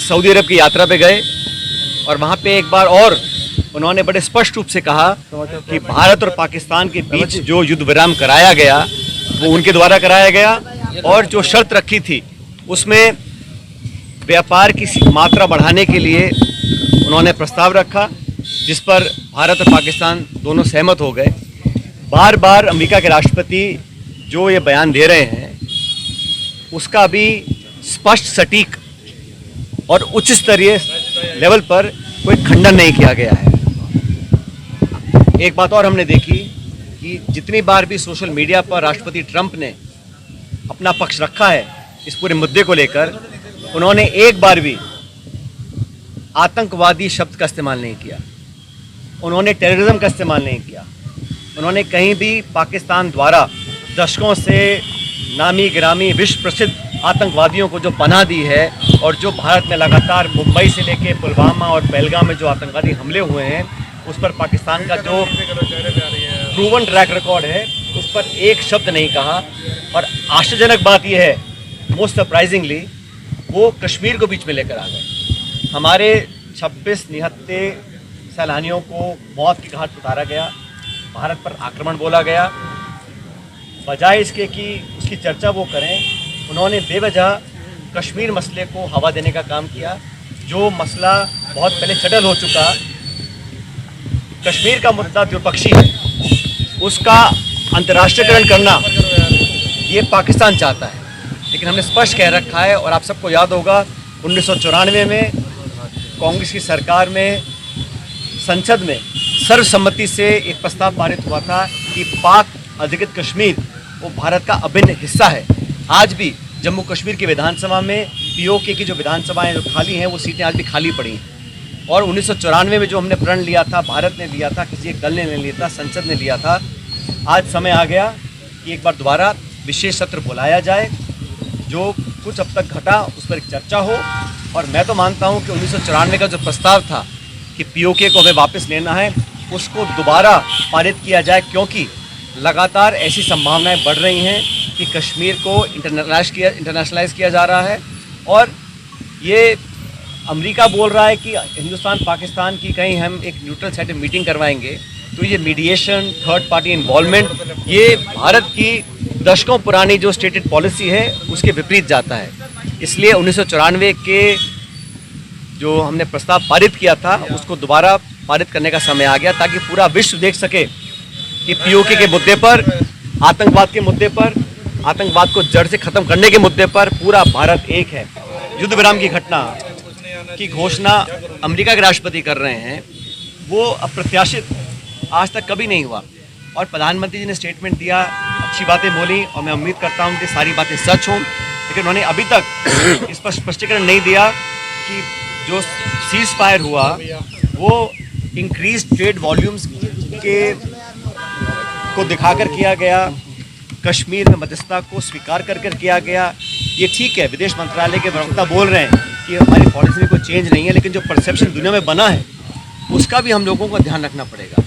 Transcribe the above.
Saudi अरब की यात्रा पे गए और वहाँ पे एक बार और उन्होंने बड़े स्पष्ट रूप से कहा कि भारत और पाकिस्तान के बीच जो युद्ध विराम कराया गया वो उनके द्वारा कराया गया और जो शर्त रखी थी उसमें व्यापार की मात्रा बढ़ाने के लिए उन्होंने प्रस्ताव रखा, जिस पर भारत और पाकिस्तान दोनों सहमत हो गए। बार बार अमेरिका के राष्ट्रपति जो ये बयान दे रहे हैं उसका भी स्पष्ट, सटीक और उच्च स्तरीय लेवल पर कोई खंडन नहीं किया गया है। एक बात और हमने देखी कि जितनी बार भी सोशल मीडिया पर राष्ट्रपति ट्रंप ने अपना पक्ष रखा है इस पूरे मुद्दे को लेकर, उन्होंने एक बार भी आतंकवादी शब्द का इस्तेमाल नहीं किया, उन्होंने टेररिज्म का इस्तेमाल नहीं किया, उन्होंने कहीं भी पाकिस्तान द्वारा दशकों से नामी गिरामी विश्व प्रसिद्ध आतंकवादियों को जो पनाह दी है और जो भारत में लगातार मुंबई से लेके पुलवामा और पहलगाम में जो आतंकवादी हमले हुए हैं उस पर पाकिस्तान का जो प्रूवन ट्रैक रिकॉर्ड है उस पर एक शब्द नहीं कहा। और आश्चर्यजनक बात यह है, मोस्ट सरप्राइजिंगली, वो कश्मीर को बीच में लेकर आ गए। हमारे 26 निहत्थे सैलानियों को मौत की घाट उतारा गया, भारत पर आक्रमण बोला गया। बजाय इसके कि उसकी चर्चा वो करें, उन्होंने बेवजह कश्मीर मसले को हवा देने का काम किया। जो मसला बहुत पहले सेटल हो चुका, कश्मीर का मुद्दा द्विपक्षीय है, उसका अंतर्राष्ट्रीयकरण करना ये पाकिस्तान चाहता है। लेकिन हमने स्पष्ट कह रखा है और आप सबको याद होगा 1994 में कांग्रेस की सरकार में संसद में सर्वसम्मति से एक प्रस्ताव पारित हुआ था कि पाक अधिकृत कश्मीर वो भारत का अभिन्न हिस्सा है। आज भी जम्मू कश्मीर की विधानसभा में पीओके की जो विधानसभाएं जो खाली हैं वो सीटें आज भी खाली पड़ी हैं। और 1994 में जो हमने प्रण लिया था, भारत ने लिया था, किसी एक दल ने नहीं लिया था, संसद ने लिया था। आज समय आ गया कि एक बार दोबारा विशेष सत्र बुलाया जाए, जो कुछ अब तक घटा उस पर एक चर्चा हो। और मैं तो मानता हूं कि 1994 का जो प्रस्ताव था कि पीओके को हमें वापस लेना है, उसको दोबारा पारित किया जाए, क्योंकि लगातार ऐसी संभावनाएं बढ़ रही हैं कि कश्मीर को इंटरनेशनलाइज किया जा रहा है। और ये अमेरिका बोल रहा है कि हिंदुस्तान पाकिस्तान की कहीं हम एक न्यूट्रल साइड में मीटिंग करवाएंगे, तो ये मीडिएशन, थर्ड पार्टी इन्वॉल्वमेंट, ये भारत की दशकों पुरानी जो स्टेटेड पॉलिसी है उसके विपरीत जाता है। इसलिए 1994 के जो हमने प्रस्ताव पारित किया था उसको दोबारा पारित करने का समय आ गया, ताकि पूरा विश्व देख सके कि पीओके के मुद्दे पर, आतंकवाद के मुद्दे पर, आतंकवाद को जड़ से ख़त्म करने के मुद्दे पर पूरा भारत एक है। युद्ध विराम की घटना की घोषणा अमेरिका के राष्ट्रपति कर रहे हैं, वो अप्रत्याशित आज तक कभी नहीं हुआ। और प्रधानमंत्री जी ने स्टेटमेंट दिया, अच्छी बातें बोली और मैं उम्मीद करता हूँ कि सारी बातें सच हों, लेकिन उन्होंने अभी तक इस पर स्पष्टीकरण नहीं दिया कि जो सीज फायर हुआ वो इंक्रीज ट्रेड वॉल्यूम्स के को दिखाकर किया गया, कश्मीर में मध्यस्थता को स्वीकार कर किया गया। ये ठीक है, विदेश मंत्रालय के प्रवक्ता बोल रहे हैं कि हमारी पॉलिसी में कोई चेंज नहीं है, लेकिन जो परसेप्शन दुनिया में बना है उसका भी हम लोगों को ध्यान रखना पड़ेगा।